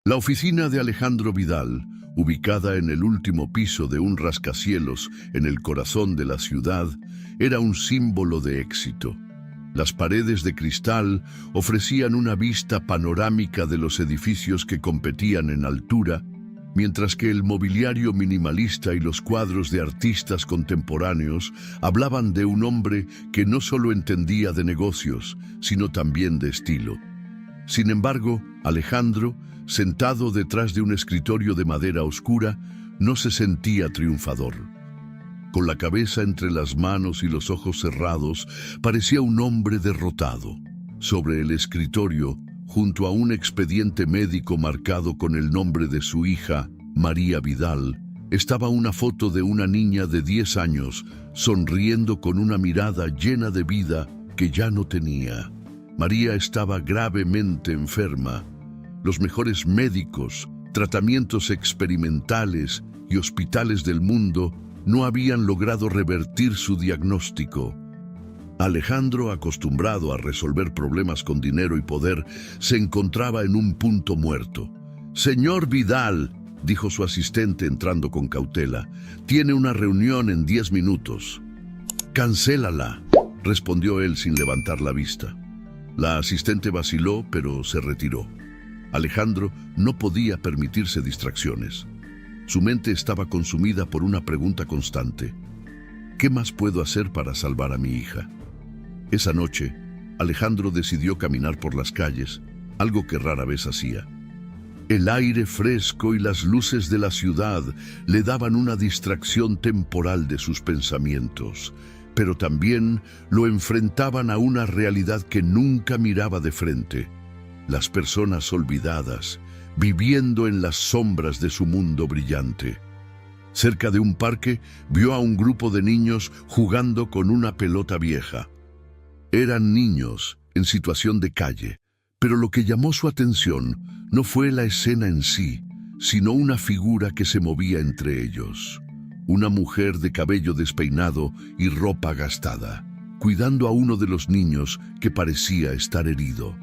La oficina de Alejandro Vidal, ubicada en el último piso de un rascacielos en el corazón de la ciudad, era un símbolo de éxito. Las paredes de cristal ofrecían una vista panorámica de los edificios que competían en altura, mientras que el mobiliario minimalista y los cuadros de artistas contemporáneos hablaban de un hombre que no solo entendía de negocios, sino también de estilo. Sin embargo, Alejandro, sentado detrás de un escritorio de madera oscura, no se sentía triunfador. Con la cabeza entre las manos y los ojos cerrados, parecía un hombre derrotado. Sobre el escritorio, junto a un expediente médico marcado con el nombre de su hija, María Vidal, estaba una foto de una niña de 10 años, sonriendo con una mirada llena de vida que ya no tenía. María estaba gravemente enferma. Los mejores médicos, tratamientos experimentales y hospitales del mundo no habían logrado revertir su diagnóstico. Alejandro, acostumbrado a resolver problemas con dinero y poder, se encontraba en un punto muerto. «Señor Vidal», dijo su asistente entrando con cautela, «tiene una reunión en 10 minutos». «Cancélala», respondió él sin levantar la vista. La asistente vaciló, pero se retiró. Alejandro no podía permitirse distracciones. Su mente estaba consumida por una pregunta constante. ¿Qué más puedo hacer para salvar a mi hija? Esa noche, Alejandro decidió caminar por las calles, algo que rara vez hacía. El aire fresco y las luces de la ciudad le daban una distracción temporal de sus pensamientos, pero también lo enfrentaban a una realidad que nunca miraba de frente. Las personas olvidadas, viviendo en las sombras de su mundo brillante. Cerca de un parque, vio a un grupo de niños jugando con una pelota vieja. Eran niños en situación de calle, pero lo que llamó su atención no fue la escena en sí, sino una figura que se movía entre ellos. Una mujer de cabello despeinado y ropa gastada, cuidando a uno de los niños que parecía estar herido.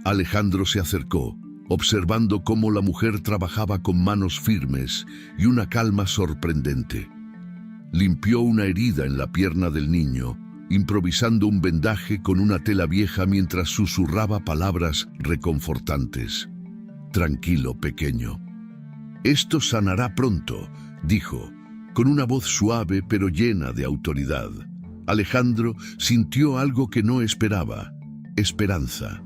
Alejandro se acercó, observando cómo la mujer trabajaba con manos firmes y una calma sorprendente. Limpió una herida en la pierna del niño, improvisando un vendaje con una tela vieja mientras susurraba palabras reconfortantes. «Tranquilo, pequeño. Esto sanará pronto», dijo, con una voz suave pero llena de autoridad. Alejandro sintió algo que no esperaba: esperanza.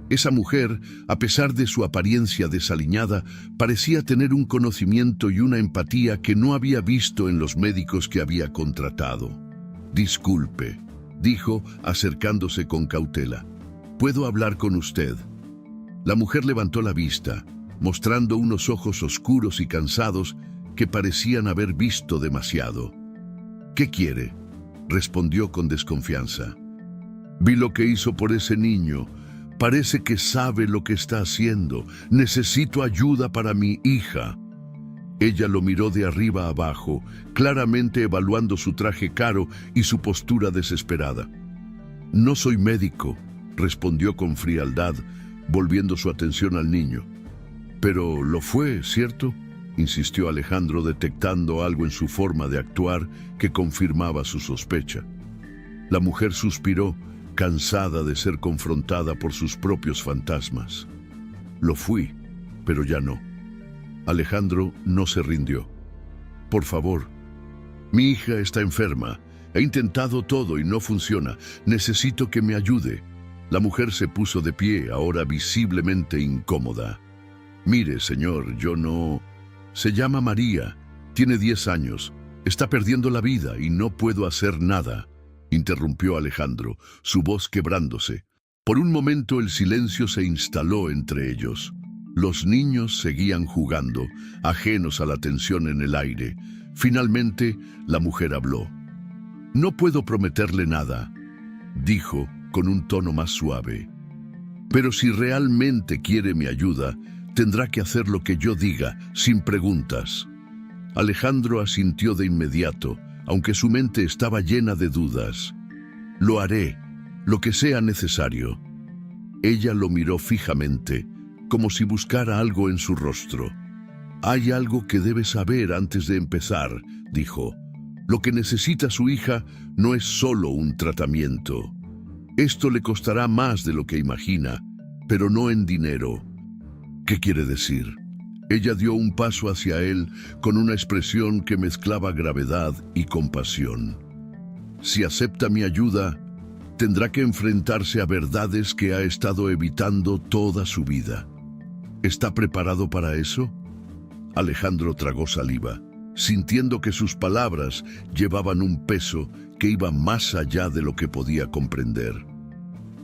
Esa mujer, a pesar de su apariencia desaliñada, parecía tener un conocimiento y una empatía que no había visto en los médicos que había contratado. «Disculpe», dijo, acercándose con cautela. «¿Puedo hablar con usted?» La mujer levantó la vista, mostrando unos ojos oscuros y cansados que parecían haber visto demasiado. «¿Qué quiere?», respondió con desconfianza. «Vi lo que hizo por ese niño. Parece que sabe lo que está haciendo. Necesito ayuda para mi hija». Ella lo miró de arriba a abajo, claramente evaluando su traje caro y su postura desesperada. «No soy médico», respondió con frialdad, volviendo su atención al niño. «Pero lo fue, ¿cierto?», insistió Alejandro, detectando algo en su forma de actuar que confirmaba su sospecha. La mujer suspiró, cansada de ser confrontada por sus propios fantasmas. «Lo fui, pero ya no». Alejandro no se rindió. «Por favor, mi hija está enferma. He intentado todo y no funciona. Necesito que me ayude». La mujer se puso de pie, ahora visiblemente incómoda. «Mire, señor, yo no... Se llama María, tiene 10 años, está perdiendo la vida y no puedo hacer nada», interrumpió Alejandro, su voz quebrándose. Por un momento el silencio se instaló entre ellos. Los niños seguían jugando, ajenos a la tensión en el aire. Finalmente, la mujer habló. «No puedo prometerle nada», dijo con un tono más suave. «Pero si realmente quiere mi ayuda, tendrá que hacer lo que yo diga, sin preguntas». Alejandro asintió de inmediato, aunque su mente estaba llena de dudas. «Lo haré, lo que sea necesario». Ella lo miró fijamente, como si buscara algo en su rostro. «Hay algo que debe saber antes de empezar», dijo. «Lo que necesita su hija no es solo un tratamiento. Esto le costará más de lo que imagina, pero no en dinero». «¿Qué quiere decir?». Ella dio un paso hacia él con una expresión que mezclaba gravedad y compasión. «Si acepta mi ayuda, tendrá que enfrentarse a verdades que ha estado evitando toda su vida. ¿Está preparado para eso?». Alejandro tragó saliva, sintiendo que sus palabras llevaban un peso que iba más allá de lo que podía comprender.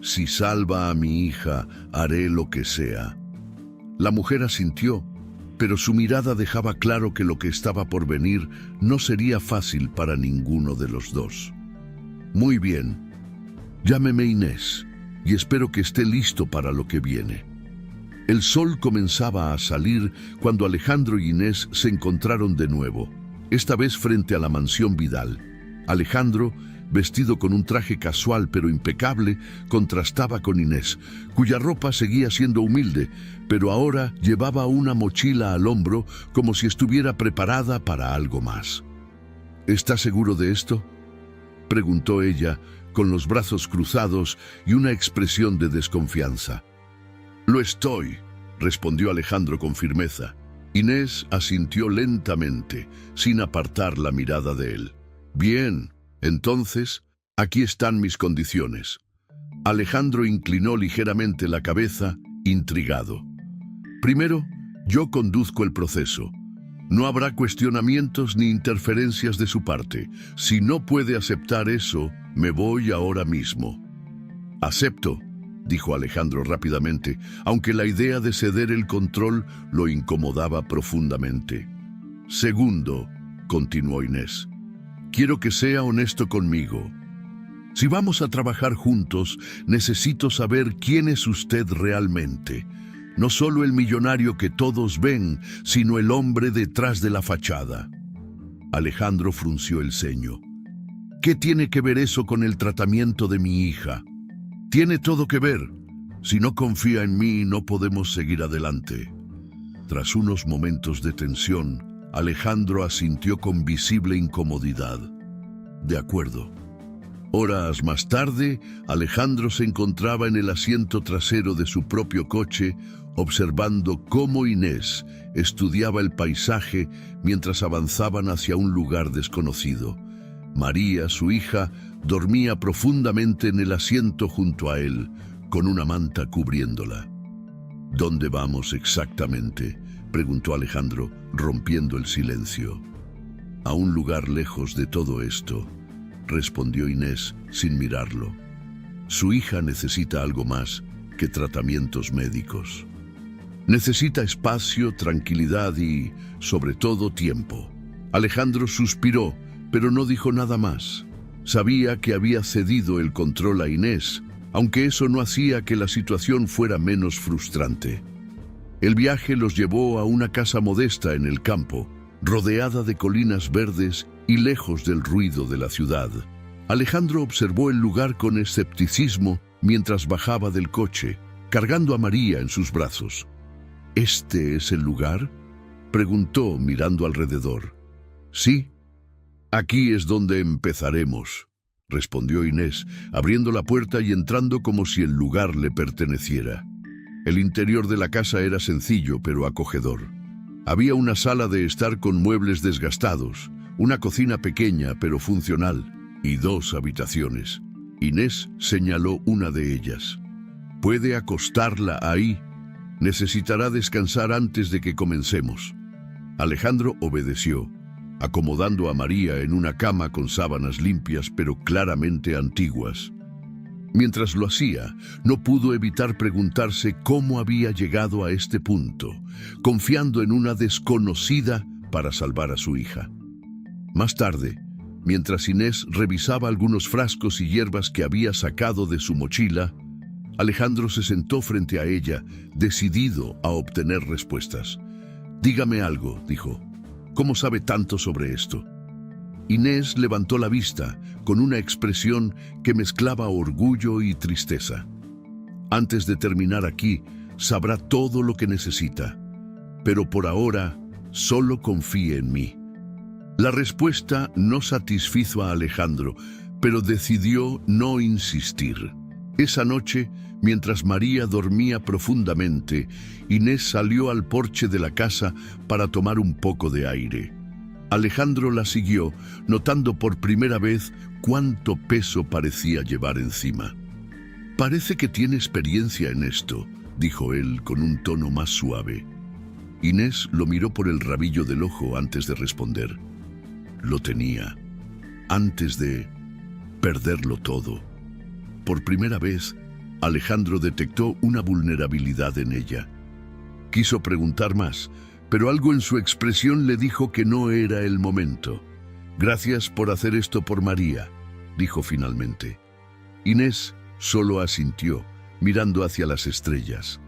«Si salva a mi hija, haré lo que sea». La mujer asintió, pero su mirada dejaba claro que lo que estaba por venir no sería fácil para ninguno de los dos. «Muy bien. Llámeme Inés, y espero que esté listo para lo que viene». El sol comenzaba a salir cuando Alejandro y Inés se encontraron de nuevo, esta vez frente a la mansión Vidal. Alejandro, vestido con un traje casual pero impecable, contrastaba con Inés, cuya ropa seguía siendo humilde, pero ahora llevaba una mochila al hombro como si estuviera preparada para algo más. «¿Está seguro de esto?», preguntó ella, con los brazos cruzados y una expresión de desconfianza. «Lo estoy», respondió Alejandro con firmeza. Inés asintió lentamente, sin apartar la mirada de él. «Bien, entonces, aquí están mis condiciones». Alejandro inclinó ligeramente la cabeza, intrigado. «Primero, yo conduzco el proceso. No habrá cuestionamientos ni interferencias de su parte. Si no puede aceptar eso, me voy ahora mismo». «Acepto», dijo Alejandro rápidamente, aunque la idea de ceder el control lo incomodaba profundamente. «Segundo», continuó Inés, «quiero que sea honesto conmigo. Si vamos a trabajar juntos, necesito saber quién es usted realmente. No solo el millonario que todos ven, sino el hombre detrás de la fachada». Alejandro frunció el ceño. «¿Qué tiene que ver eso con el tratamiento de mi hija?». «Tiene todo que ver. Si no confía en mí, no podemos seguir adelante». Tras unos momentos de tensión, Alejandro asintió con visible incomodidad. «De acuerdo». Horas más tarde, Alejandro se encontraba en el asiento trasero de su propio coche, observando cómo Inés estudiaba el paisaje mientras avanzaban hacia un lugar desconocido. María, su hija, dormía profundamente en el asiento junto a él, con una manta cubriéndola. «¿Dónde vamos exactamente?», preguntó Alejandro, rompiendo el silencio. «A un lugar lejos de todo esto», respondió Inés sin mirarlo. «Su hija necesita algo más que tratamientos médicos. Necesita espacio, tranquilidad y, sobre todo, tiempo». Alejandro suspiró, pero no dijo nada más. Sabía que había cedido el control a Inés, aunque eso no hacía que la situación fuera menos frustrante. El viaje los llevó a una casa modesta en el campo, rodeada de colinas verdes y lejos del ruido de la ciudad. Alejandro observó el lugar con escepticismo mientras bajaba del coche, cargando a María en sus brazos. «¿Este es el lugar?», preguntó mirando alrededor. «Sí, aquí es donde empezaremos», respondió Inés, abriendo la puerta y entrando como si el lugar le perteneciera. El interior de la casa era sencillo pero acogedor. Había una sala de estar con muebles desgastados, una cocina pequeña pero funcional y 2 habitaciones. Inés señaló una de ellas. «Puede acostarla ahí. Necesitará descansar antes de que comencemos». Alejandro obedeció, acomodando a María en una cama con sábanas limpias pero claramente antiguas. Mientras lo hacía, no pudo evitar preguntarse cómo había llegado a este punto, confiando en una desconocida para salvar a su hija. Más tarde, mientras Inés revisaba algunos frascos y hierbas que había sacado de su mochila, Alejandro se sentó frente a ella, decidido a obtener respuestas. «Dígame algo», dijo. «¿Cómo sabe tanto sobre esto?». Inés levantó la vista con una expresión que mezclaba orgullo y tristeza. «Antes de terminar aquí, sabrá todo lo que necesita. Pero por ahora, solo confíe en mí. La respuesta no satisfizo a Alejandro, pero decidió no insistir. Esa noche, mientras María dormía profundamente, Inés salió al porche de la casa para tomar un poco de aire. Alejandro la siguió, notando por primera vez cuánto peso parecía llevar encima. «Parece que tiene experiencia en esto», dijo él con un tono más suave. Inés lo miró por el rabillo del ojo antes de responder. Lo tenía, antes de perderlo todo. Por primera vez, Alejandro detectó una vulnerabilidad en ella. Quiso preguntar más, pero algo en su expresión le dijo que no era el momento. «Gracias por hacer esto por María», dijo finalmente. Inés solo asintió, mirando hacia las estrellas.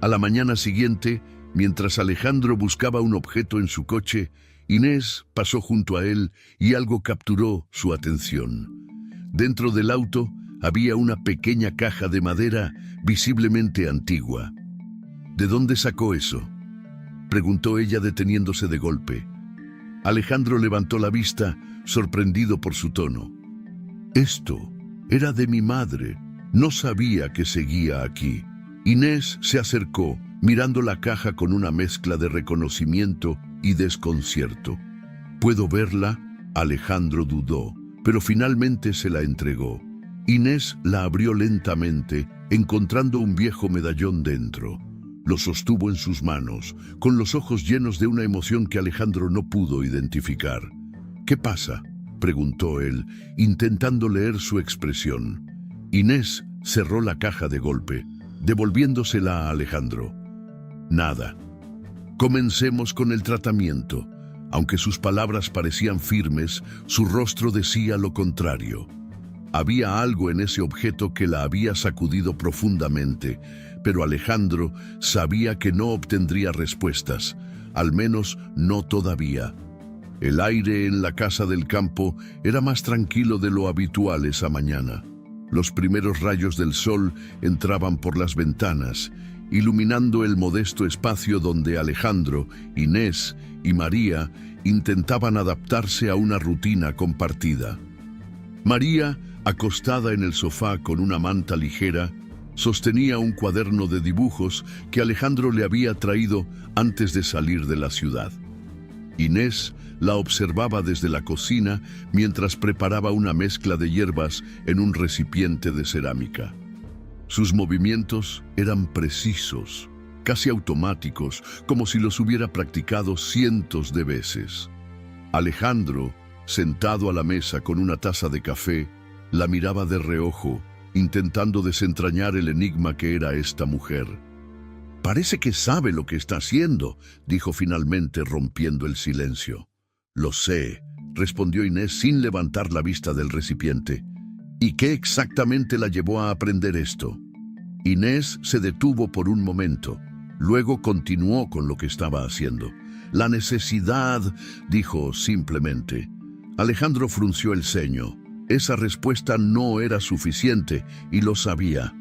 A la mañana siguiente, mientras Alejandro buscaba un objeto en su coche, Inés pasó junto a él y algo capturó su atención. Dentro del auto había una pequeña caja de madera visiblemente antigua. «¿De dónde sacó eso?», preguntó ella deteniéndose de golpe. Alejandro levantó la vista, sorprendido por su tono. «Esto era de mi madre. No sabía que seguía aquí». Inés se acercó, mirando la caja con una mezcla de reconocimiento y desconcierto. «¿Puedo verla?», Alejandro dudó, pero finalmente se la entregó. Inés la abrió lentamente, encontrando un viejo medallón dentro. Lo sostuvo en sus manos, con los ojos llenos de una emoción que Alejandro no pudo identificar. «¿Qué pasa?», preguntó él, intentando leer su expresión. Inés cerró la caja de golpe, devolviéndosela a Alejandro. «Nada. Comencemos con el tratamiento». Aunque sus palabras parecían firmes, su rostro decía lo contrario. Había algo en ese objeto que la había sacudido profundamente, pero Alejandro sabía que no obtendría respuestas, al menos no todavía. El aire en la casa del campo era más tranquilo de lo habitual esa mañana. Los primeros rayos del sol entraban por las ventanas, iluminando el modesto espacio donde Alejandro, Inés y María intentaban adaptarse a una rutina compartida. María, acostada en el sofá con una manta ligera, sostenía un cuaderno de dibujos que Alejandro le había traído antes de salir de la ciudad. Inés la observaba desde la cocina mientras preparaba una mezcla de hierbas en un recipiente de cerámica. Sus movimientos eran precisos, casi automáticos, como si los hubiera practicado cientos de veces. Alejandro, sentado a la mesa con una taza de café, la miraba de reojo, intentando desentrañar el enigma que era esta mujer. «Parece que sabe lo que está haciendo», dijo finalmente, rompiendo el silencio. «Lo sé», respondió Inés sin levantar la vista del recipiente. «¿Y qué exactamente la llevó a aprender esto?». Inés se detuvo por un momento. Luego continuó con lo que estaba haciendo. «La necesidad», dijo simplemente. Alejandro frunció el ceño. Esa respuesta no era suficiente y lo sabía.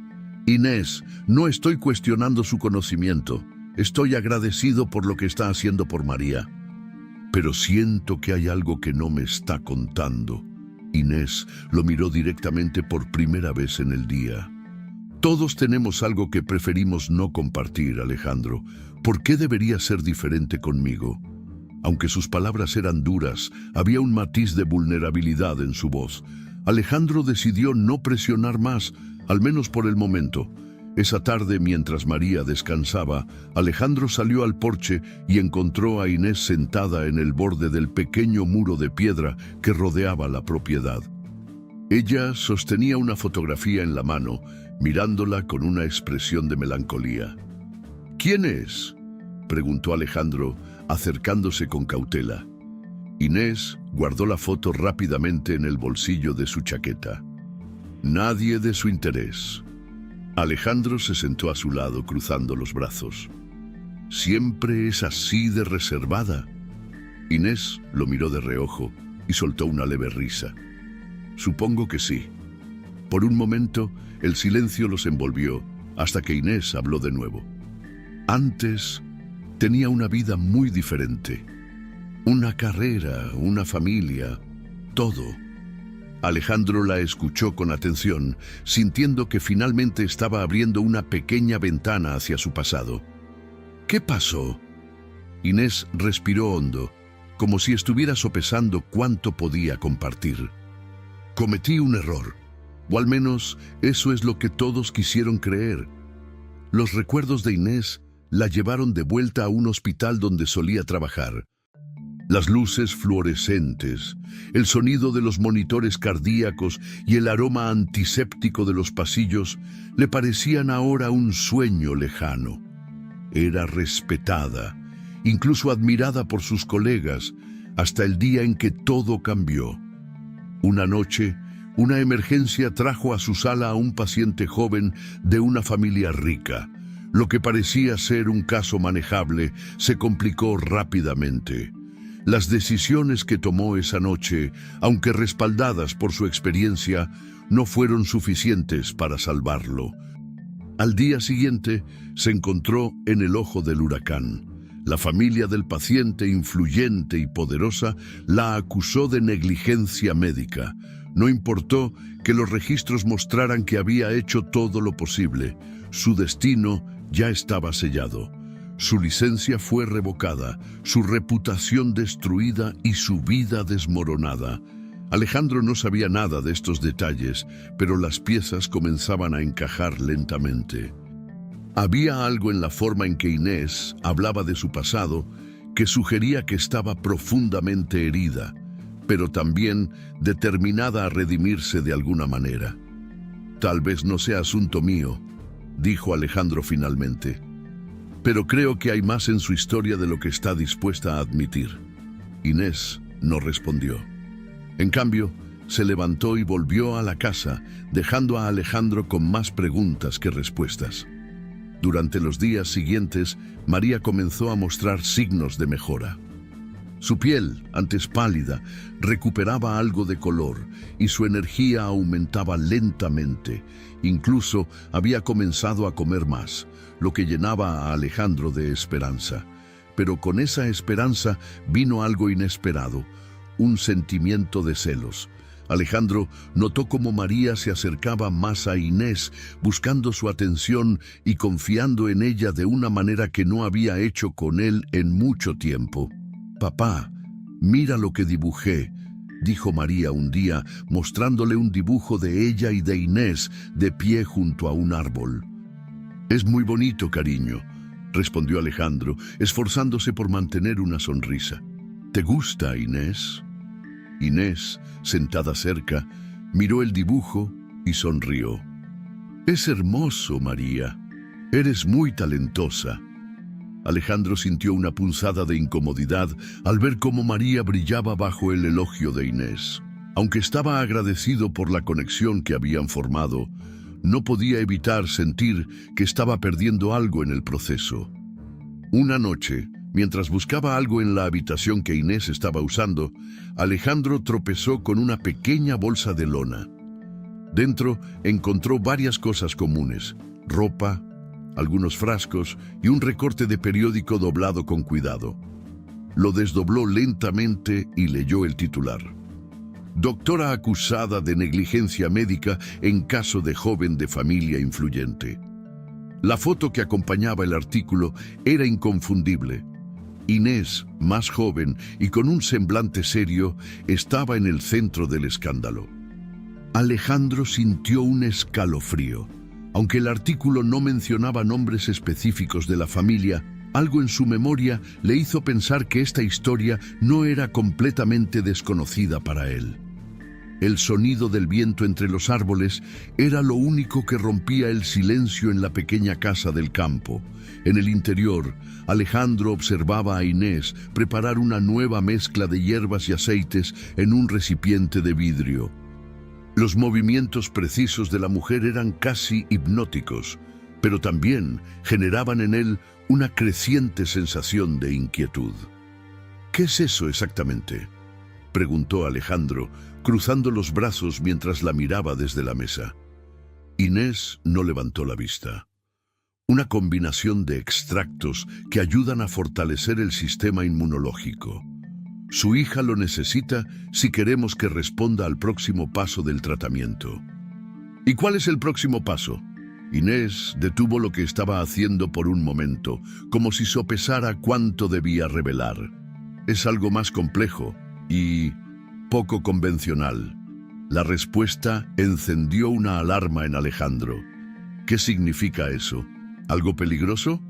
«Inés, no estoy cuestionando su conocimiento. Estoy agradecido por lo que está haciendo por María. Pero siento que hay algo que no me está contando». Inés lo miró directamente por primera vez en el día. «Todos tenemos algo que preferimos no compartir, Alejandro. ¿Por qué debería ser diferente conmigo?». Aunque sus palabras eran duras, había un matiz de vulnerabilidad en su voz. Alejandro decidió no presionar más, al menos por el momento. Esa tarde, mientras María descansaba, Alejandro salió al porche y encontró a Inés sentada en el borde del pequeño muro de piedra que rodeaba la propiedad. Ella sostenía una fotografía en la mano, mirándola con una expresión de melancolía. «¿Quién es?», preguntó Alejandro, acercándose con cautela. Inés guardó la foto rápidamente en el bolsillo de su chaqueta. «Nadie de su interés». Alejandro se sentó a su lado, cruzando los brazos. «¿Siempre es así de reservada?». Inés lo miró de reojo y soltó una leve risa. «Supongo que sí». Por un momento, el silencio los envolvió, hasta que Inés habló de nuevo. Antes tenía una vida muy diferente. Una carrera, una familia, todo. Alejandro la escuchó con atención, sintiendo que finalmente estaba abriendo una pequeña ventana hacia su pasado. ¿Qué pasó? Inés respiró hondo, como si estuviera sopesando cuánto podía compartir. Cometí un error, o al menos eso es lo que todos quisieron creer. Los recuerdos de Inés la llevaron de vuelta a un hospital donde solía trabajar. Las luces fluorescentes, el sonido de los monitores cardíacos y el aroma antiséptico de los pasillos le parecían ahora un sueño lejano. Era respetada, incluso admirada por sus colegas, hasta el día en que todo cambió. Una noche, una emergencia trajo a su sala a un paciente joven de una familia rica. Lo que parecía ser un caso manejable se complicó rápidamente. Las decisiones que tomó esa noche, aunque respaldadas por su experiencia, no fueron suficientes para salvarlo. Al día siguiente, se encontró en el ojo del huracán. La familia del paciente, influyente y poderosa, la acusó de negligencia médica. No importó que los registros mostraran que había hecho todo lo posible. Su destino ya estaba sellado. Su licencia fue revocada, su reputación destruida y su vida desmoronada. Alejandro no sabía nada de estos detalles, pero las piezas comenzaban a encajar lentamente. Había algo en la forma en que Inés hablaba de su pasado que sugería que estaba profundamente herida, pero también determinada a redimirse de alguna manera. Tal vez no sea asunto mío, dijo Alejandro finalmente. Pero creo que hay más en su historia de lo que está dispuesta a admitir. Inés no respondió. En cambio, se levantó y volvió a la casa, dejando a Alejandro con más preguntas que respuestas. Durante los días siguientes, María comenzó a mostrar signos de mejora. Su piel, antes pálida, recuperaba algo de color y su energía aumentaba lentamente. Incluso había comenzado a comer más, lo que llenaba a Alejandro de esperanza. Pero con esa esperanza vino algo inesperado, un sentimiento de celos. Alejandro notó cómo María se acercaba más a Inés, buscando su atención y confiando en ella de una manera que no había hecho con él en mucho tiempo. «Papá, mira lo que dibujé», dijo María un día, mostrándole un dibujo de ella y de Inés de pie junto a un árbol. «Es muy bonito, cariño», respondió Alejandro, esforzándose por mantener una sonrisa. «¿Te gusta, Inés?» Inés, sentada cerca, miró el dibujo y sonrió. «Es hermoso, María. Eres muy talentosa». Alejandro sintió una punzada de incomodidad al ver cómo María brillaba bajo el elogio de Inés. Aunque estaba agradecido por la conexión que habían formado, no podía evitar sentir que estaba perdiendo algo en el proceso. Una noche, mientras buscaba algo en la habitación que Inés estaba usando, Alejandro tropezó con una pequeña bolsa de lona. Dentro encontró varias cosas comunes: ropa, algunos frascos y un recorte de periódico doblado con cuidado. Lo desdobló lentamente y leyó el titular: «Doctora acusada de negligencia médica en caso de joven de familia influyente». La foto que acompañaba el artículo era inconfundible. Inés, más joven y con un semblante serio, estaba en el centro del escándalo. Alejandro sintió un escalofrío. Aunque el artículo no mencionaba nombres específicos de la familia, algo en su memoria le hizo pensar que esta historia no era completamente desconocida para él. El sonido del viento entre los árboles era lo único que rompía el silencio en la pequeña casa del campo. En el interior, Alejandro observaba a Inés preparar una nueva mezcla de hierbas y aceites en un recipiente de vidrio. Los movimientos precisos de la mujer eran casi hipnóticos, pero también generaban en él una creciente sensación de inquietud. «¿Qué es eso exactamente?», preguntó Alejandro, cruzando los brazos mientras la miraba desde la mesa. Inés no levantó la vista. una combinación de extractos que ayudan a fortalecer el sistema inmunológico. Su hija lo necesita si queremos que responda al próximo paso del tratamiento. ¿Y cuál es el próximo paso? Inés detuvo lo que estaba haciendo por un momento, como si sopesara cuánto debía revelar. Es algo más complejo y poco convencional. La respuesta encendió una alarma en Alejandro. ¿Qué significa eso? ¿Algo peligroso?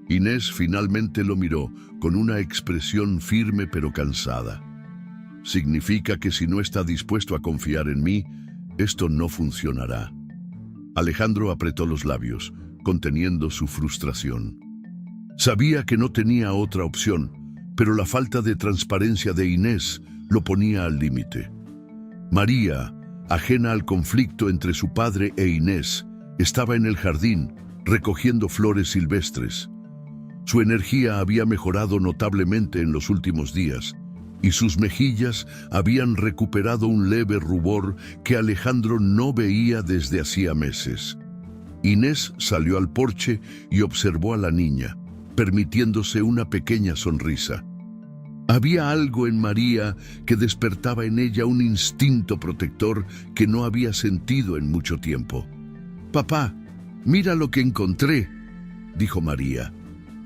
Inés finalmente lo miró con una expresión firme pero cansada. Significa que si no está dispuesto a confiar en mí, esto no funcionará. Alejandro apretó los labios, conteniendo su frustración. Sabía que no tenía otra opción, pero la falta de transparencia de Inés lo ponía al límite. María, ajena al conflicto entre su padre e Inés, estaba en el jardín, recogiendo flores silvestres. Su energía había mejorado notablemente en los últimos días, y sus mejillas habían recuperado un leve rubor que Alejandro no veía desde hacía meses. Inés salió al porche y observó a la niña, permitiéndose una pequeña sonrisa. Había algo en María que despertaba en ella un instinto protector que no había sentido en mucho tiempo. «Papá, mira lo que encontré», dijo María,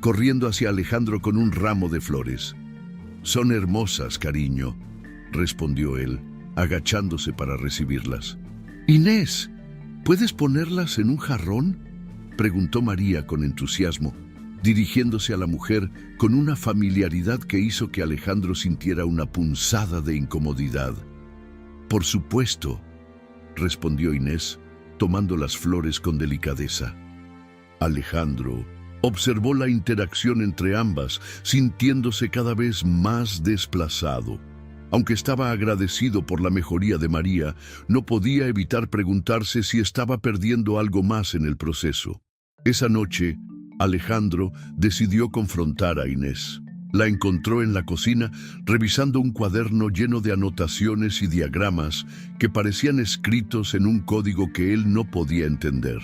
corriendo hacia Alejandro con un ramo de flores. «Son hermosas, cariño», respondió él, agachándose para recibirlas. «Inés, ¿puedes ponerlas en un jarrón?», preguntó María con entusiasmo, dirigiéndose a la mujer con una familiaridad que hizo que Alejandro sintiera una punzada de incomodidad. «Por supuesto», respondió Inés, tomando las flores con delicadeza. Alejandro observó la interacción entre ambas, sintiéndose cada vez más desplazado. Aunque estaba agradecido por la mejoría de María, no podía evitar preguntarse si estaba perdiendo algo más en el proceso. Esa noche, Alejandro decidió confrontar a Inés. La encontró en la cocina revisando un cuaderno lleno de anotaciones y diagramas que parecían escritos en un código que él no podía entender.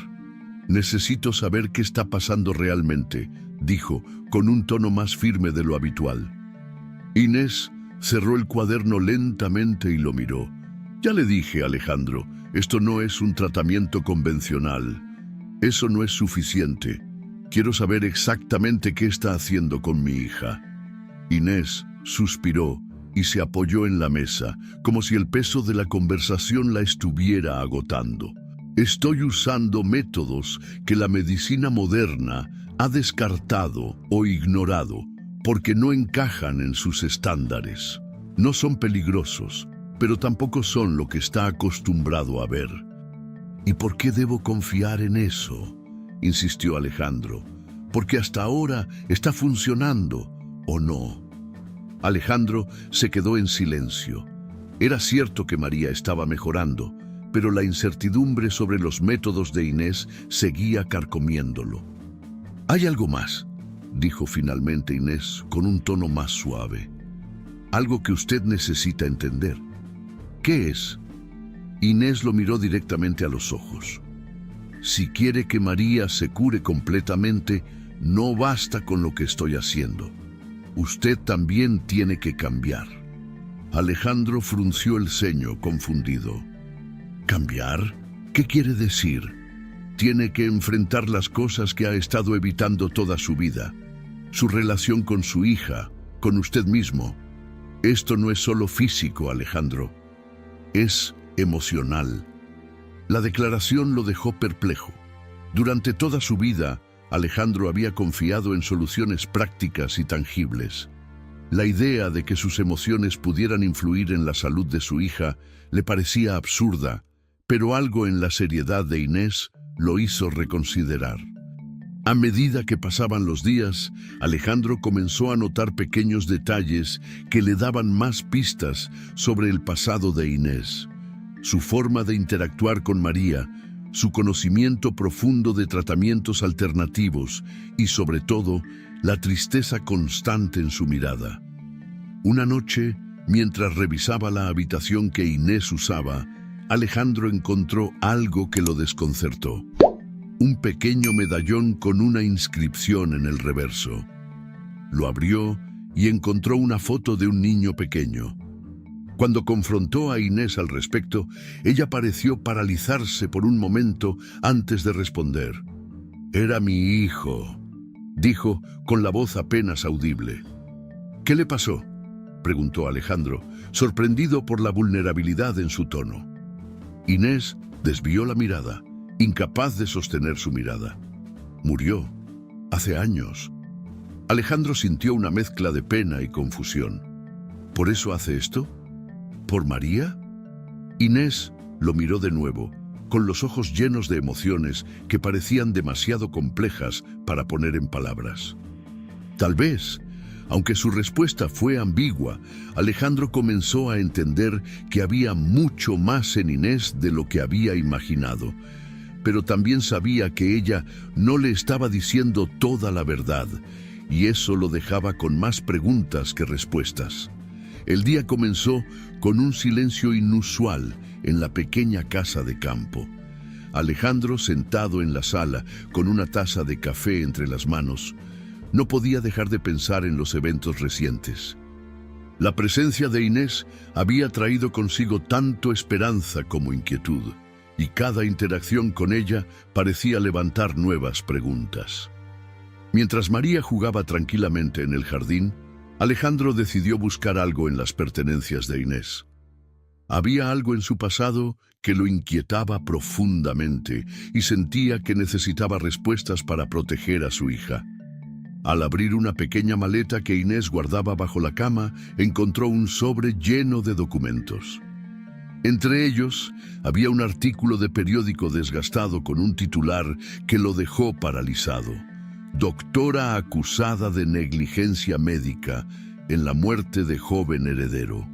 «Necesito saber qué está pasando realmente», dijo, con un tono más firme de lo habitual. Inés cerró el cuaderno lentamente y lo miró. «Ya le dije, Alejandro, esto no es un tratamiento convencional. Eso no es suficiente. Quiero saber exactamente qué está haciendo con mi hija». Inés suspiró y se apoyó en la mesa, como si el peso de la conversación la estuviera agotando. «Estoy usando métodos que la medicina moderna ha descartado o ignorado porque no encajan en sus estándares. No son peligrosos, pero tampoco son lo que está acostumbrado a ver». «¿Y por qué debo confiar en eso?», insistió Alejandro. «Porque hasta ahora está funcionando, ¿o no?». Alejandro se quedó en silencio. Era cierto que María estaba mejorando, pero la incertidumbre sobre los métodos de Inés seguía carcomiéndolo. «Hay algo más», dijo finalmente Inés con un tono más suave. «Algo que usted necesita entender». «¿Qué es?». Inés lo miró directamente a los ojos. «Si quiere que María se cure completamente, no basta con lo que estoy haciendo. Usted también tiene que cambiar». Alejandro frunció el ceño, confundido. «¿Cambiar? ¿Qué quiere decir?». «Tiene que enfrentar las cosas que ha estado evitando toda su vida. Su relación con su hija, con usted mismo. Esto no es solo físico, Alejandro. Es emocional». La declaración lo dejó perplejo. Durante toda su vida, Alejandro había confiado en soluciones prácticas y tangibles. La idea de que sus emociones pudieran influir en la salud de su hija le parecía absurda, pero algo en la seriedad de Inés lo hizo reconsiderar. A medida que pasaban los días, Alejandro comenzó a notar pequeños detalles que le daban más pistas sobre el pasado de Inés. Su forma de interactuar con María, su conocimiento profundo de tratamientos alternativos y, sobre todo, la tristeza constante en su mirada. Una noche, mientras revisaba la habitación que Inés usaba, Alejandro encontró algo que lo desconcertó. un pequeño medallón con una inscripción en el reverso. Lo abrió y encontró una foto de un niño pequeño. Cuando confrontó a Inés al respecto, ella pareció paralizarse por un momento antes de responder. «Era mi hijo», dijo con la voz apenas audible. «¿Qué le pasó?», preguntó Alejandro, sorprendido por la vulnerabilidad en su tono. Inés desvió la mirada, incapaz de sostener su mirada. «Murió hace años». Alejandro sintió una mezcla de pena y confusión. ¿Por eso hace esto? ¿Por María? Inés lo miró de nuevo, con los ojos llenos de emociones que parecían demasiado complejas para poner en palabras. Tal vez, aunque su respuesta fue ambigua, Alejandro comenzó a entender que había mucho más en Inés de lo que había imaginado, pero también sabía que ella no le estaba diciendo toda la verdad, y eso lo dejaba con más preguntas que respuestas. El día comenzó con un silencio inusual en la pequeña casa de campo. Alejandro, sentado en la sala, con una taza de café entre las manos, no podía dejar de pensar en los eventos recientes. La presencia de Inés había traído consigo tanto esperanza como inquietud, y cada interacción con ella parecía levantar nuevas preguntas. Mientras María jugaba tranquilamente en el jardín, Alejandro decidió buscar algo en las pertenencias de Inés. Había algo en su pasado que lo inquietaba profundamente y sentía que necesitaba respuestas para proteger a su hija. Al abrir una pequeña maleta que Inés guardaba bajo la cama, encontró un sobre lleno de documentos. Entre ellos, había un artículo de periódico desgastado con un titular que lo dejó paralizado. Doctora acusada de negligencia médica en la muerte de joven heredero.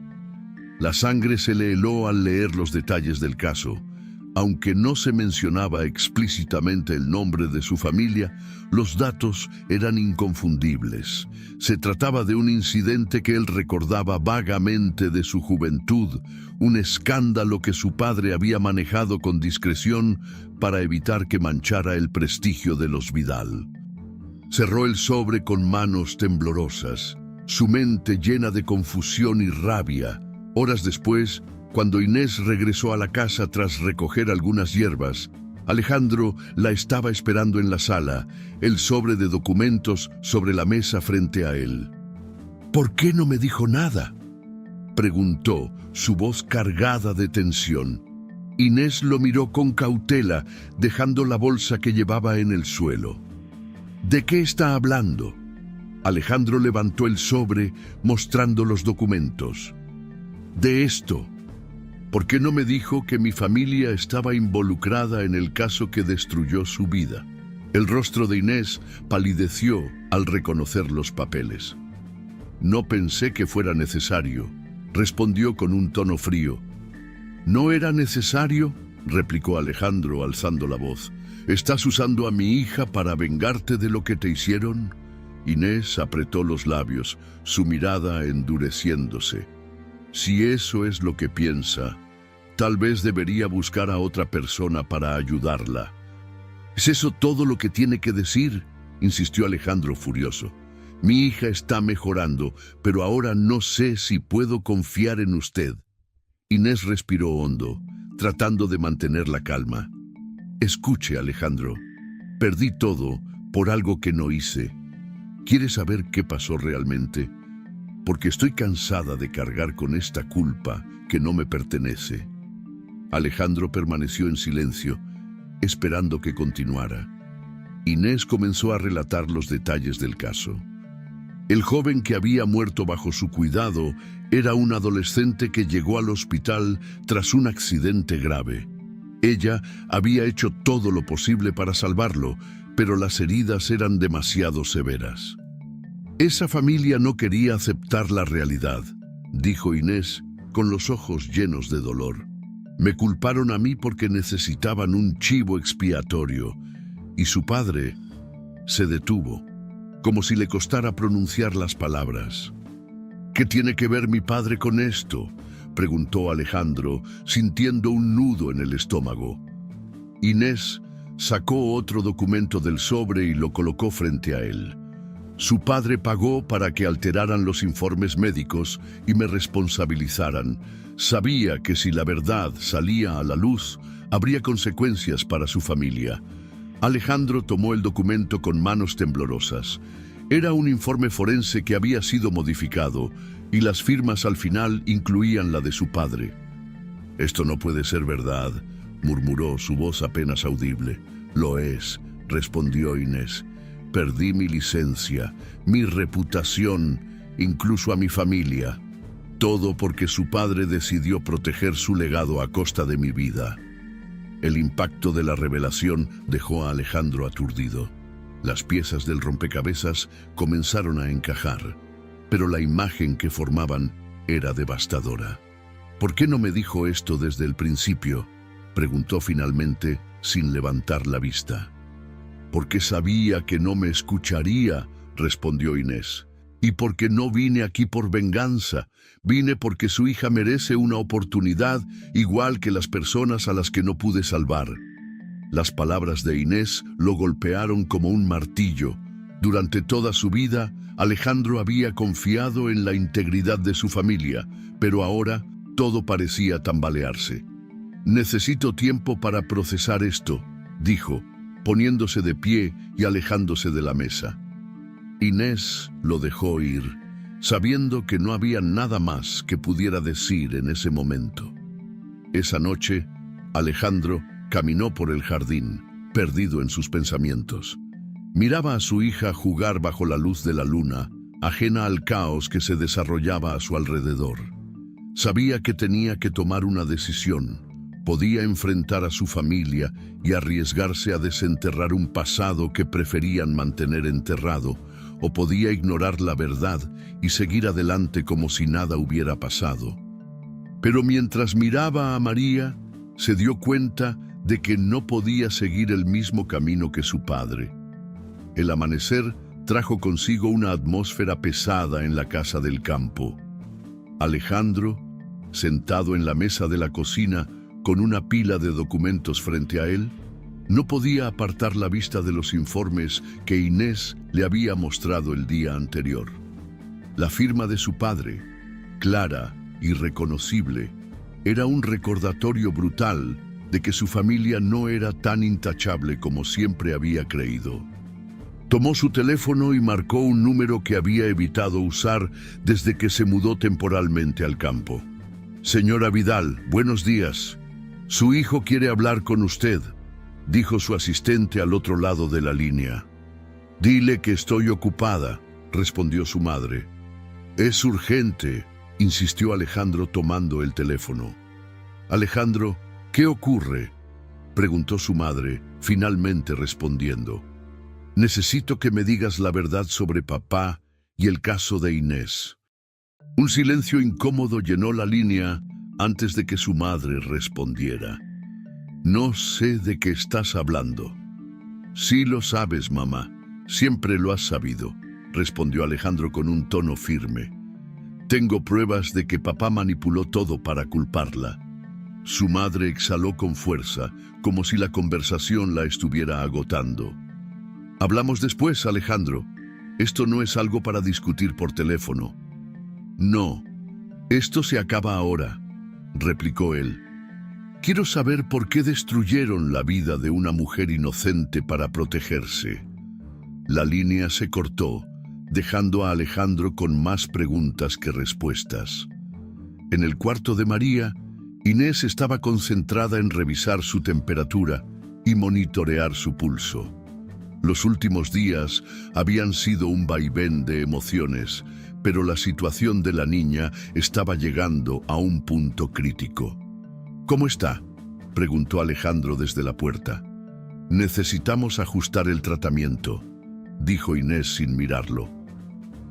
La sangre se le heló al leer los detalles del caso. Aunque no se mencionaba explícitamente el nombre de su familia, los datos eran inconfundibles. Se trataba de un incidente que él recordaba vagamente de su juventud, un escándalo que su padre había manejado con discreción para evitar que manchara el prestigio de los Vidal. Cerró el sobre con manos temblorosas, su mente llena de confusión y rabia. Horas después, cuando Inés regresó a la casa tras recoger algunas hierbas, Alejandro la estaba esperando en la sala, el sobre de documentos sobre la mesa frente a él. «¿Por qué no me dijo nada?», preguntó, su voz cargada de tensión. Inés lo miró con cautela, dejando la bolsa que llevaba en el suelo. «¿De qué está hablando?». Alejandro levantó el sobre, mostrando los documentos. «De esto. ¿Por qué no me dijo que mi familia estaba involucrada en el caso que destruyó su vida?». El rostro de Inés palideció al reconocer los papeles. «No pensé que fuera necesario», respondió con un tono frío. «¿No era necesario?», replicó Alejandro alzando la voz. «¿Estás usando a mi hija para vengarte de lo que te hicieron?». Inés apretó los labios, su mirada endureciéndose. «Si eso es lo que piensa, tal vez debería buscar a otra persona para ayudarla». «¿Es eso todo lo que tiene que decir?», insistió Alejandro furioso. «Mi hija está mejorando, pero ahora no sé si puedo confiar en usted». Inés respiró hondo, tratando de mantener la calma. «Escuche, Alejandro, perdí todo por algo que no hice. ¿Quiere saber qué pasó realmente? Porque estoy cansada de cargar con esta culpa que no me pertenece». Alejandro permaneció en silencio, esperando que continuara. Inés comenzó a relatar los detalles del caso. El joven que había muerto bajo su cuidado era un adolescente que llegó al hospital tras un accidente grave. Ella había hecho todo lo posible para salvarlo, pero las heridas eran demasiado severas. «Esa familia no quería aceptar la realidad», dijo Inés, con los ojos llenos de dolor. «Me culparon a mí porque necesitaban un chivo expiatorio, y su padre se detuvo, como si le costara pronunciar las palabras». «¿Qué tiene que ver mi padre con esto?», preguntó Alejandro, sintiendo un nudo en el estómago. Inés sacó otro documento del sobre y lo colocó frente a él. Su padre pagó para que alteraran los informes médicos y me responsabilizaran. Sabía que si la verdad salía a la luz, habría consecuencias para su familia. Alejandro tomó el documento con manos temblorosas. Era un informe forense que había sido modificado y las firmas al final incluían la de su padre. «Esto no puede ser verdad», murmuró, su voz apenas audible. «Lo es», respondió Inés. «Perdí mi licencia, mi reputación, incluso a mi familia. Todo porque su padre decidió proteger su legado a costa de mi vida». El impacto de la revelación dejó a Alejandro aturdido. Las piezas del rompecabezas comenzaron a encajar, pero la imagen que formaban era devastadora. «¿Por qué no me dijo esto desde el principio?», preguntó finalmente, sin levantar la vista. «Porque sabía que no me escucharía», respondió Inés. «Y porque no vine aquí por venganza. Vine porque su hija merece una oportunidad igual que las personas a las que no pude salvar». Las palabras de Inés lo golpearon como un martillo. Durante toda su vida, Alejandro había confiado en la integridad de su familia, pero ahora todo parecía tambalearse. «Necesito tiempo para procesar esto», dijo, poniéndose de pie y alejándose de la mesa. Inés lo dejó ir, sabiendo que no había nada más que pudiera decir en ese momento. Esa noche, Alejandro caminó por el jardín, perdido en sus pensamientos. Miraba a su hija jugar bajo la luz de la luna, ajena al caos que se desarrollaba a su alrededor. Sabía que tenía que tomar una decisión. Podía enfrentar a su familia y arriesgarse a desenterrar un pasado que preferían mantener enterrado, o podía ignorar la verdad y seguir adelante como si nada hubiera pasado. Pero mientras miraba a María, se dio cuenta de que no podía seguir el mismo camino que su padre. El amanecer trajo consigo una atmósfera pesada en la casa del campo. Alejandro, sentado en la mesa de la cocina con una pila de documentos frente a él, no podía apartar la vista de los informes que Inés le había mostrado el día anterior. La firma de su padre, clara y reconocible, era un recordatorio brutal de que su familia no era tan intachable como siempre había creído. Tomó su teléfono y marcó un número que había evitado usar desde que se mudó temporalmente al campo. «Señora Vidal, buenos días. Su hijo quiere hablar con usted», dijo su asistente al otro lado de la línea. «Dile que estoy ocupada», respondió su madre. «Es urgente», insistió Alejandro tomando el teléfono. «Alejandro, ¿qué ocurre?», preguntó su madre, finalmente respondiendo. «Necesito que me digas la verdad sobre papá y el caso de Inés». Un silencio incómodo llenó la línea antes de que su madre respondiera. «No sé de qué estás hablando». «Sí lo sabes, mamá. Siempre lo has sabido», respondió Alejandro con un tono firme. «Tengo pruebas de que papá manipuló todo para culparla». Su madre exhaló con fuerza, como si la conversación la estuviera agotando. «Hablamos después, Alejandro. Esto no es algo para discutir por teléfono». «No, esto se acaba ahora», replicó él. «Quiero saber por qué destruyeron la vida de una mujer inocente para protegerse». La línea se cortó, dejando a Alejandro con más preguntas que respuestas. En el cuarto de María, Inés estaba concentrada en revisar su temperatura y monitorear su pulso. Los últimos días habían sido un vaivén de emociones, pero la situación de la niña estaba llegando a un punto crítico. «¿Cómo está?», preguntó Alejandro desde la puerta. «Necesitamos ajustar el tratamiento», dijo Inés sin mirarlo.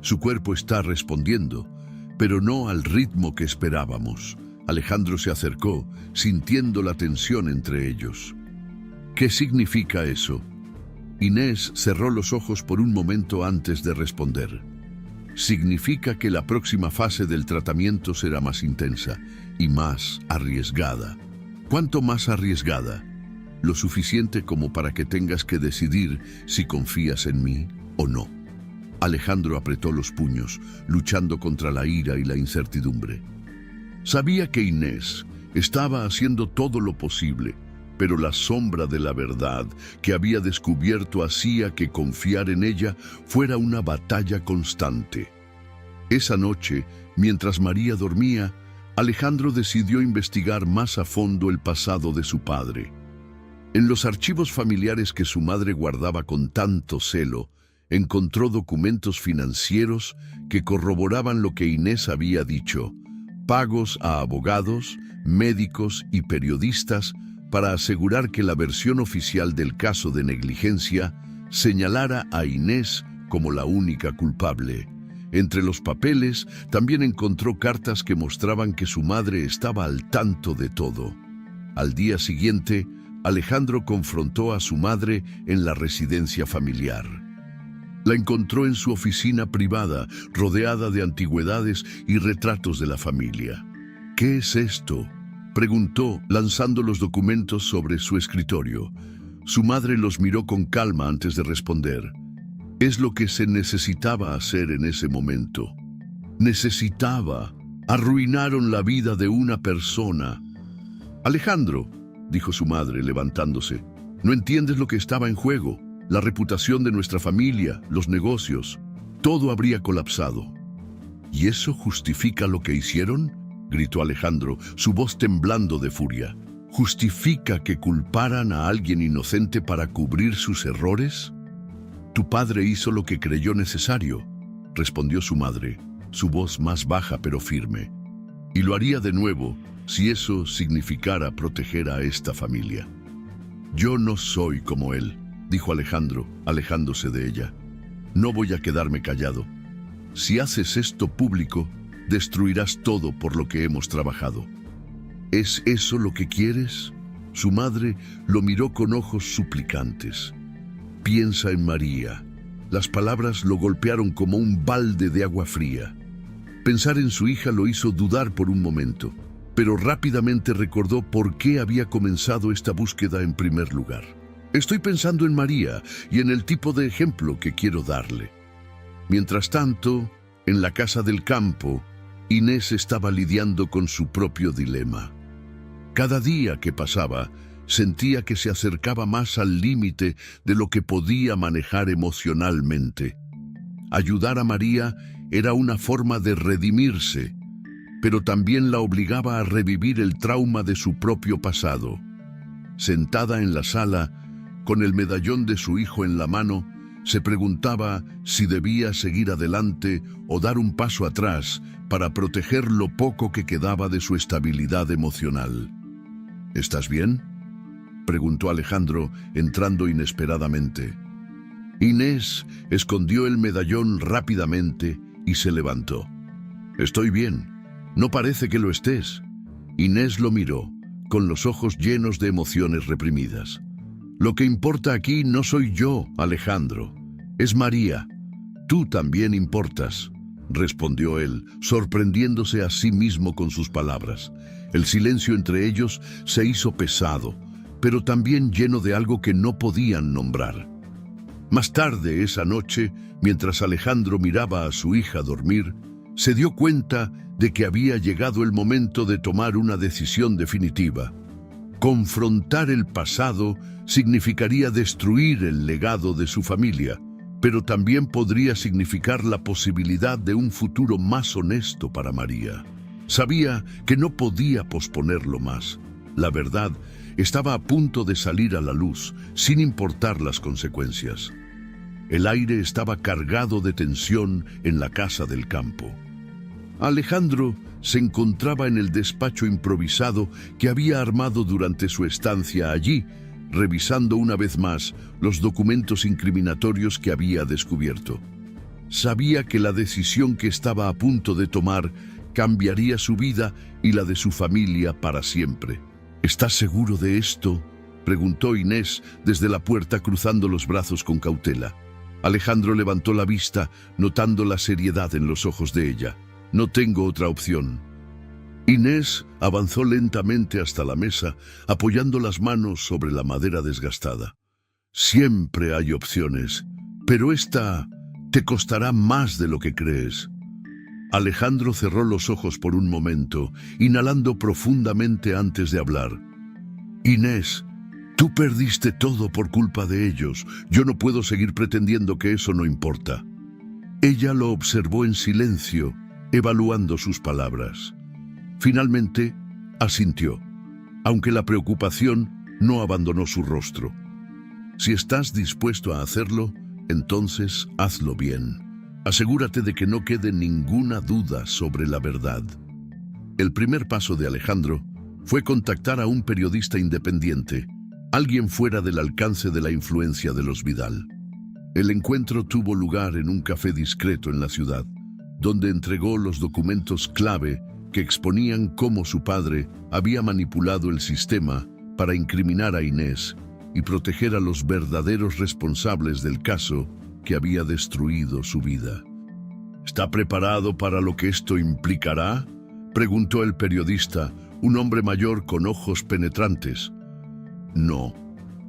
«Su cuerpo está respondiendo, pero no al ritmo que esperábamos». Alejandro se acercó, sintiendo la tensión entre ellos. «¿Qué significa eso?». Inés cerró los ojos por un momento antes de responder. «Significa que la próxima fase del tratamiento será más intensa y más arriesgada». «¿Cuánto más arriesgada?». lo suficiente como para que tengas que decidir si confías en mí o no. Alejandro apretó los puños, luchando contra la ira y la incertidumbre. Sabía que Inés estaba haciendo todo lo posible, pero la sombra de la verdad que había descubierto hacía que confiar en ella fuera una batalla constante. Esa noche, mientras María dormía, Alejandro decidió investigar más a fondo el pasado de su padre. En los archivos familiares que su madre guardaba con tanto celo, encontró documentos financieros que corroboraban lo que Inés había dicho: pagos a abogados, médicos y periodistas para asegurar que la versión oficial del caso de negligencia señalara a Inés como la única culpable. Entre los papeles también encontró cartas que mostraban que su madre estaba al tanto de todo. Al día siguiente, Alejandro confrontó a su madre en la residencia familiar. La encontró en su oficina privada, rodeada de antigüedades y retratos de la familia. ¿Qué es esto?, preguntó, lanzando los documentos sobre su escritorio. Su madre los miró con calma antes de responder. Es lo que se necesitaba hacer en ese momento. Arruinaron la vida de una persona. Alejandro, dijo su madre levantándose, no entiendes lo que estaba en juego. La reputación de nuestra familia, los negocios, todo habría colapsado. ¿Y eso justifica lo que hicieron?, gritó Alejandro, su voz temblando de furia. ¿Justifica que culparan a alguien inocente para cubrir sus errores? Tu padre hizo lo que creyó necesario, respondió su madre, su voz más baja pero firme. Y lo haría de nuevo si eso significara proteger a esta familia. Yo no soy como él, dijo Alejandro, alejándose de ella. No voy a quedarme callado. Si haces esto público, destruirás todo por lo que hemos trabajado. ¿Es eso lo que quieres? Su madre lo miró con ojos suplicantes. Piensa en María. Las palabras lo golpearon como un balde de agua fría. Pensar en su hija lo hizo dudar por un momento, pero rápidamente recordó por qué había comenzado esta búsqueda en primer lugar. Estoy pensando en María y en el tipo de ejemplo que quiero darle. Mientras tanto, en la casa del campo, Inés estaba lidiando con su propio dilema. Cada día que pasaba, sentía que se acercaba más al límite de lo que podía manejar emocionalmente. Ayudar a María era una forma de redimirse, pero también la obligaba a revivir el trauma de su propio pasado. Sentada en la sala, con el medallón de su hijo en la mano, se preguntaba si debía seguir adelante o dar un paso atrás para proteger lo poco que quedaba de su estabilidad emocional. ¿Estás bien?, preguntó Alejandro, entrando inesperadamente. Inés escondió el medallón rápidamente y se levantó. Estoy bien. No parece que lo estés. Inés lo miró, con los ojos llenos de emociones reprimidas. Lo que importa aquí no soy yo, Alejandro. Es María. Tú también importas, respondió él, sorprendiéndose a sí mismo con sus palabras. El silencio entre ellos se hizo pesado, pero también lleno de algo que no podían nombrar. Más tarde esa noche, mientras Alejandro miraba a su hija dormir, se dio cuenta de que había llegado el momento de tomar una decisión definitiva. Confrontar el pasado significaría destruir el legado de su familia, pero también podría significar la posibilidad de un futuro más honesto para María. Sabía que no podía posponerlo más. La verdad estaba a punto de salir a la luz, sin importar las consecuencias. El aire estaba cargado de tensión en la casa del campo. Alejandro se encontraba en el despacho improvisado que había armado durante su estancia allí, revisando una vez más los documentos incriminatorios que había descubierto. Sabía que la decisión que estaba a punto de tomar cambiaría su vida y la de su familia para siempre. ¿Estás seguro de esto?, preguntó Inés desde la puerta, cruzando los brazos con cautela. Alejandro levantó la vista, notando la seriedad en los ojos de ella. No tengo otra opción. Inés avanzó lentamente hasta la mesa, apoyando las manos sobre la madera desgastada. Siempre hay opciones, pero esta te costará más de lo que crees. Alejandro cerró los ojos por un momento, inhalando profundamente antes de hablar. Inés, tú perdiste todo por culpa de ellos. Yo no puedo seguir pretendiendo que eso no importa. Ella lo observó en silencio, evaluando sus palabras. Finalmente, asintió, aunque la preocupación no abandonó su rostro. Si estás dispuesto a hacerlo, entonces hazlo bien. Asegúrate de que no quede ninguna duda sobre la verdad. El primer paso de Alejandro fue contactar a un periodista independiente, alguien fuera del alcance de la influencia de los Vidal. El encuentro tuvo lugar en un café discreto en la ciudad, donde entregó los documentos clave que exponían cómo su padre había manipulado el sistema para incriminar a Inés y proteger a los verdaderos responsables del caso que había destruido su vida. ¿Está preparado para lo que esto implicará?, preguntó el periodista, un hombre mayor con ojos penetrantes. No,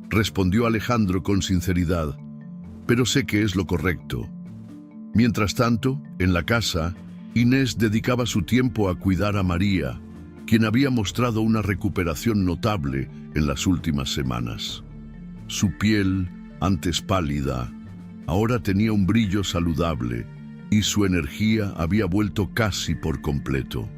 respondió Alejandro con sinceridad, pero sé que es lo correcto. Mientras tanto, en la casa, Inés dedicaba su tiempo a cuidar a María, quien había mostrado una recuperación notable en las últimas semanas. Su piel, antes pálida, ahora tenía un brillo saludable y su energía había vuelto casi por completo.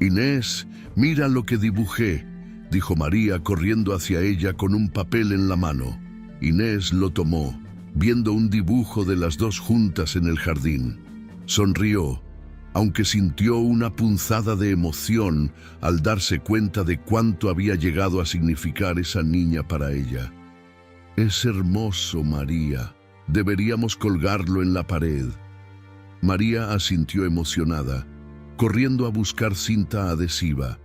«Inés, mira lo que dibujé», dijo María corriendo hacia ella con un papel en la mano. Inés lo tomó, viendo un dibujo de las dos juntas en el jardín. Sonrió, aunque sintió una punzada de emoción al darse cuenta de cuánto había llegado a significar esa niña para ella. «Es hermoso, María. Deberíamos colgarlo en la pared». María asintió emocionada, corriendo a buscar cinta adhesiva.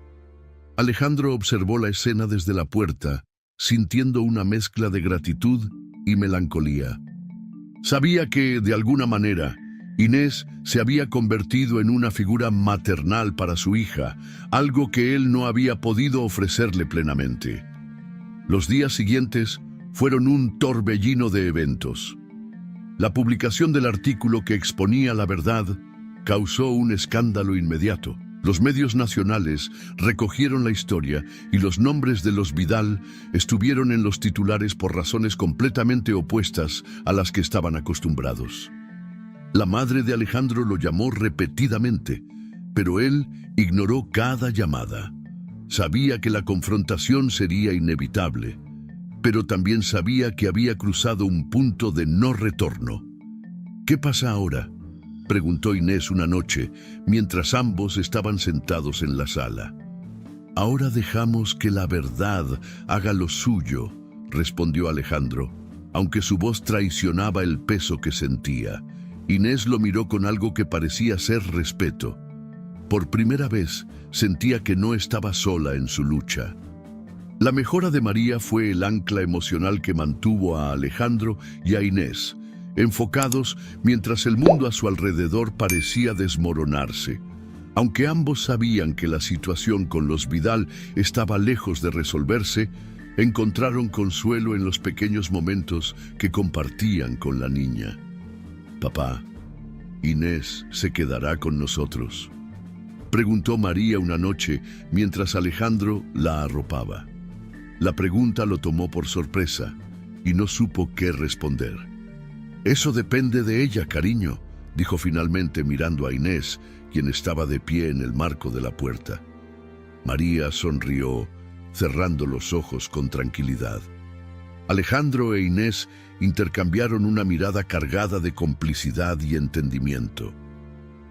Alejandro observó la escena desde la puerta, sintiendo una mezcla de gratitud y melancolía. Sabía que, de alguna manera, Inés se había convertido en una figura maternal para su hija, algo que él no había podido ofrecerle plenamente. Los días siguientes fueron un torbellino de eventos. La publicación del artículo que exponía la verdad causó un escándalo inmediato. Los medios nacionales recogieron la historia y los nombres de los Vidal estuvieron en los titulares por razones completamente opuestas a las que estaban acostumbrados. La madre de Alejandro lo llamó repetidamente, pero él ignoró cada llamada. Sabía que la confrontación sería inevitable, pero también sabía que había cruzado un punto de no retorno. «¿Qué pasa ahora?», preguntó Inés una noche, mientras ambos estaban sentados en la sala. «Ahora dejamos que la verdad haga lo suyo», respondió Alejandro, aunque su voz traicionaba el peso que sentía. Inés lo miró con algo que parecía ser respeto. Por primera vez sentía que no estaba sola en su lucha. La mejora de María fue el ancla emocional que mantuvo a Alejandro y a Inés, enfocados mientras el mundo a su alrededor parecía desmoronarse. Aunque ambos sabían que la situación con los Vidal estaba lejos de resolverse, encontraron consuelo en los pequeños momentos que compartían con la niña. «Papá, ¿Inés se quedará con nosotros?», preguntó María una noche mientras Alejandro la arropaba. La pregunta lo tomó por sorpresa y no supo qué responder. «Eso depende de ella, cariño», dijo finalmente mirando a Inés, quien estaba de pie en el marco de la puerta. María sonrió, cerrando los ojos con tranquilidad. Alejandro e Inés intercambiaron una mirada cargada de complicidad y entendimiento.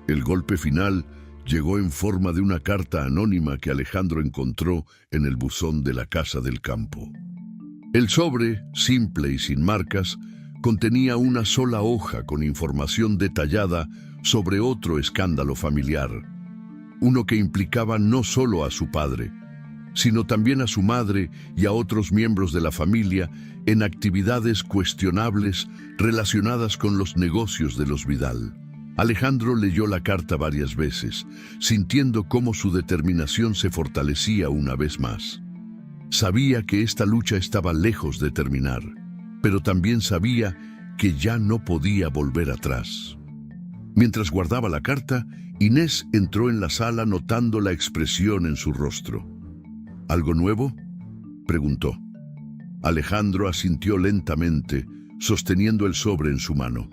El golpe final llegó en forma de una carta anónima que Alejandro encontró en el buzón de la casa del campo. El sobre, simple y sin marcas, contenía una sola hoja con información detallada sobre otro escándalo familiar, uno que implicaba no solo a su padre, sino también a su madre y a otros miembros de la familia en actividades cuestionables relacionadas con los negocios de los Vidal. Alejandro leyó la carta varias veces, sintiendo cómo su determinación se fortalecía una vez más. Sabía que esta lucha estaba lejos de terminar, pero también sabía que ya no podía volver atrás. Mientras guardaba la carta, Inés entró en la sala notando la expresión en su rostro. ¿Algo nuevo?, preguntó. Alejandro asintió lentamente, sosteniendo el sobre en su mano.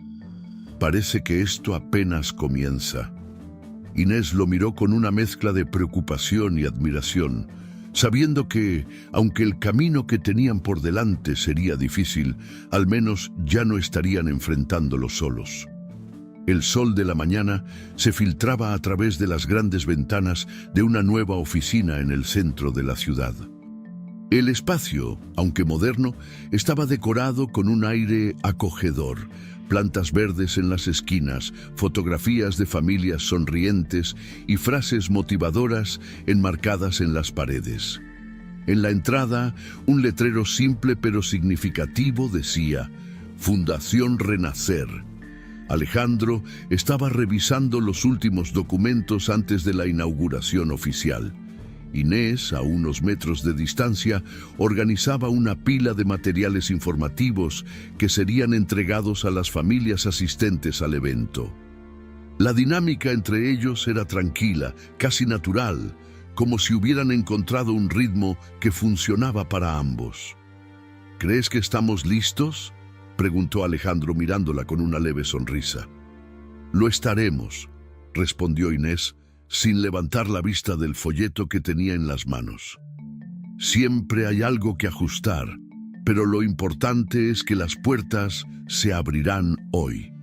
Parece que esto apenas comienza. Inés lo miró con una mezcla de preocupación y admiración, sabiendo que, aunque el camino que tenían por delante sería difícil, al menos ya no estarían enfrentándolo solos. El sol de la mañana se filtraba a través de las grandes ventanas de una nueva oficina en el centro de la ciudad. El espacio, aunque moderno, estaba decorado con un aire acogedor. Plantas verdes en las esquinas, fotografías de familias sonrientes y frases motivadoras enmarcadas en las paredes. En la entrada, un letrero simple pero significativo decía: Fundación Renacer. Alejandro estaba revisando los últimos documentos antes de la inauguración oficial. Inés, a unos metros de distancia, organizaba una pila de materiales informativos que serían entregados a las familias asistentes al evento. La dinámica entre ellos era tranquila, casi natural, como si hubieran encontrado un ritmo que funcionaba para ambos. ¿Crees que estamos listos?, preguntó Alejandro mirándola con una leve sonrisa. Lo estaremos, respondió Inés, sin levantar la vista del folleto que tenía en las manos. Siempre hay algo que ajustar, pero lo importante es que las puertas se abrirán hoy.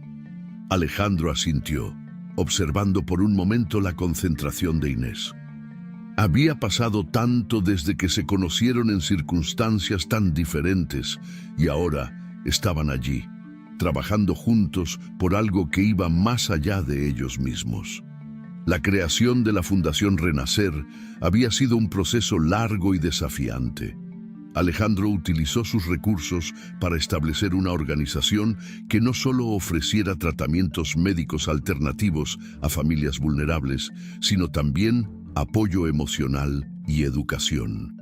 Alejandro asintió, observando por un momento la concentración de Inés. Había pasado tanto desde que se conocieron en circunstancias tan diferentes y ahora estaban allí, trabajando juntos por algo que iba más allá de ellos mismos. La creación de la Fundación Renacer había sido un proceso largo y desafiante. Alejandro utilizó sus recursos para establecer una organización que no solo ofreciera tratamientos médicos alternativos a familias vulnerables, sino también apoyo emocional y educación.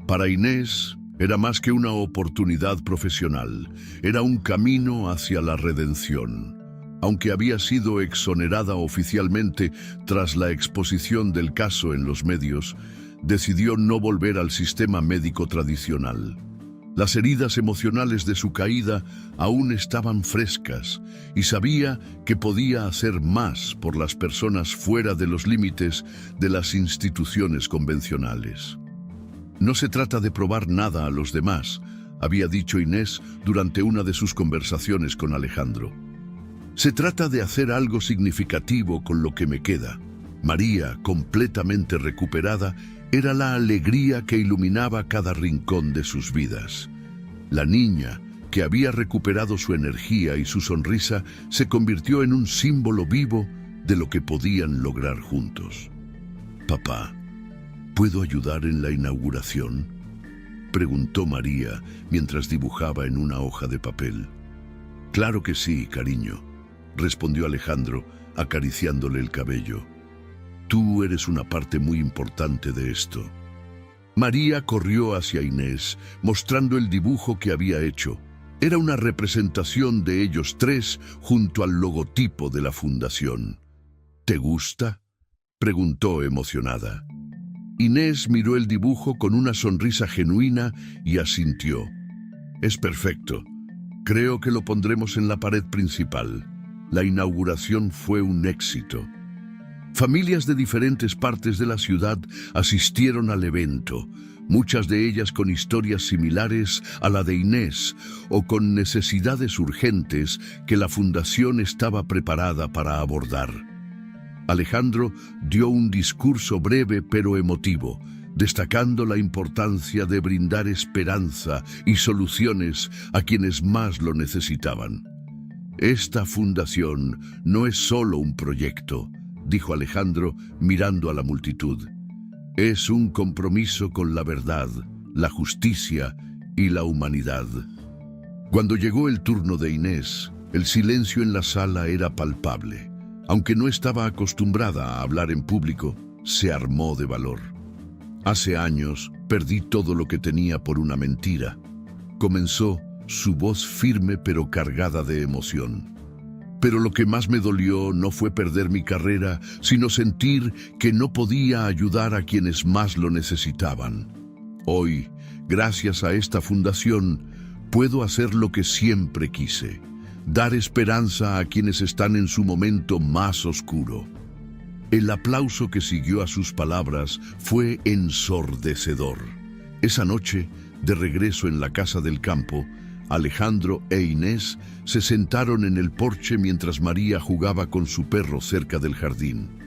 Para Inés, era más que una oportunidad profesional, era un camino hacia la redención. Aunque había sido exonerada oficialmente tras la exposición del caso en los medios, decidió no volver al sistema médico tradicional. Las heridas emocionales de su caída aún estaban frescas y sabía que podía hacer más por las personas fuera de los límites de las instituciones convencionales. No se trata de probar nada a los demás, había dicho Inés durante una de sus conversaciones con Alejandro. Se trata de hacer algo significativo con lo que me queda. María, completamente recuperada, era la alegría que iluminaba cada rincón de sus vidas. La niña, que había recuperado su energía y su sonrisa, se convirtió en un símbolo vivo de lo que podían lograr juntos. «Papá, ¿puedo ayudar en la inauguración?», preguntó María mientras dibujaba en una hoja de papel. «Claro que sí, cariño», respondió Alejandro, acariciándole el cabello. «Tú eres una parte muy importante de esto». María corrió hacia Inés, mostrando el dibujo que había hecho. Era una representación de ellos tres junto al logotipo de la fundación. «¿Te gusta?», preguntó emocionada. Inés miró el dibujo con una sonrisa genuina y asintió. «Es perfecto. Creo que lo pondremos en la pared principal». La inauguración fue un éxito. Familias de diferentes partes de la ciudad asistieron al evento, muchas de ellas con historias similares a la de Inés o con necesidades urgentes que la fundación estaba preparada para abordar. Alejandro dio un discurso breve pero emotivo, destacando la importancia de brindar esperanza y soluciones a quienes más lo necesitaban. «Esta fundación no es solo un proyecto», dijo Alejandro mirando a la multitud. «Es un compromiso con la verdad, la justicia y la humanidad». Cuando llegó el turno de Inés, el silencio en la sala era palpable. Aunque no estaba acostumbrada a hablar en público, se armó de valor. Hace años perdí todo lo que tenía por una mentira. Comenzó, su voz firme pero cargada de emoción. Pero lo que más me dolió no fue perder mi carrera, sino sentir que no podía ayudar a quienes más lo necesitaban. Hoy, gracias a esta fundación, puedo hacer lo que siempre quise: dar esperanza a quienes están en su momento más oscuro. El aplauso que siguió a sus palabras fue ensordecedor. Esa noche, de regreso en la casa del campo, Alejandro e Inés se sentaron en el porche mientras María jugaba con su perro cerca del jardín.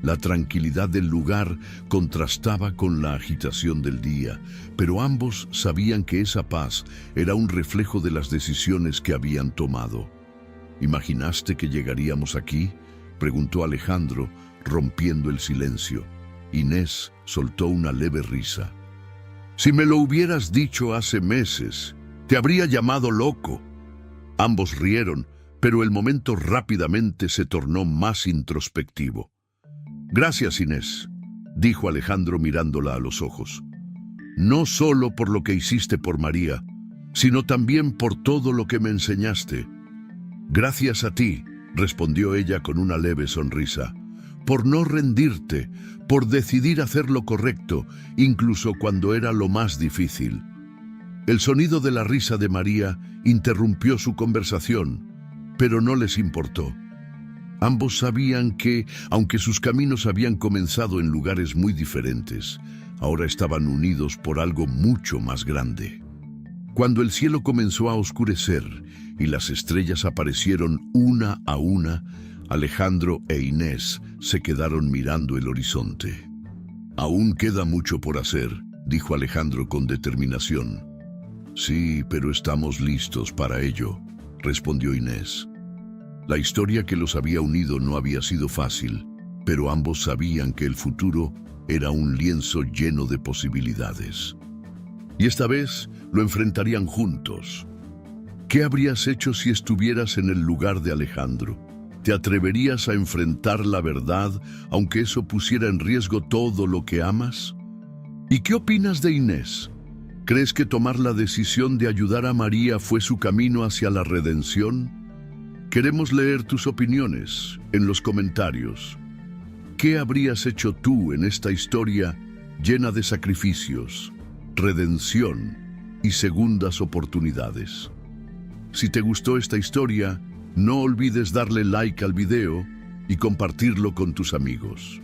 La tranquilidad del lugar contrastaba con la agitación del día, pero ambos sabían que esa paz era un reflejo de las decisiones que habían tomado. ¿Imaginaste que llegaríamos aquí?, preguntó Alejandro, rompiendo el silencio. Inés soltó una leve risa. Si me lo hubieras dicho hace meses, te habría llamado loco. Ambos rieron, pero el momento rápidamente se tornó más introspectivo. Gracias, Inés, dijo Alejandro mirándola a los ojos. No solo por lo que hiciste por María, sino también por todo lo que me enseñaste. Gracias a ti, respondió ella con una leve sonrisa, por no rendirte, por decidir hacer lo correcto, incluso cuando era lo más difícil. El sonido de la risa de María interrumpió su conversación, pero no les importó. Ambos sabían que, aunque sus caminos habían comenzado en lugares muy diferentes, ahora estaban unidos por algo mucho más grande. Cuando el cielo comenzó a oscurecer y las estrellas aparecieron una a una, Alejandro e Inés se quedaron mirando el horizonte. Aún queda mucho por hacer, dijo Alejandro con determinación. Sí, pero estamos listos para ello, respondió Inés. La historia que los había unido no había sido fácil, pero ambos sabían que el futuro era un lienzo lleno de posibilidades. Y esta vez lo enfrentarían juntos. ¿Qué habrías hecho si estuvieras en el lugar de Alejandro? ¿Te atreverías a enfrentar la verdad, aunque eso pusiera en riesgo todo lo que amas? ¿Y qué opinas de Inés? ¿Crees que tomar la decisión de ayudar a María fue su camino hacia la redención? Queremos leer tus opiniones en los comentarios. ¿Qué habrías hecho tú en esta historia llena de sacrificios, redención y segundas oportunidades? Si te gustó esta historia, no olvides darle like al video y compartirlo con tus amigos.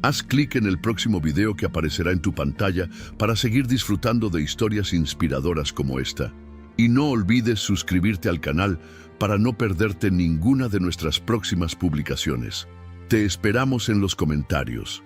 Haz clic en el próximo video que aparecerá en tu pantalla para seguir disfrutando de historias inspiradoras como esta. Y no olvides suscribirte al canal para no perderte ninguna de nuestras próximas publicaciones. Te esperamos en los comentarios.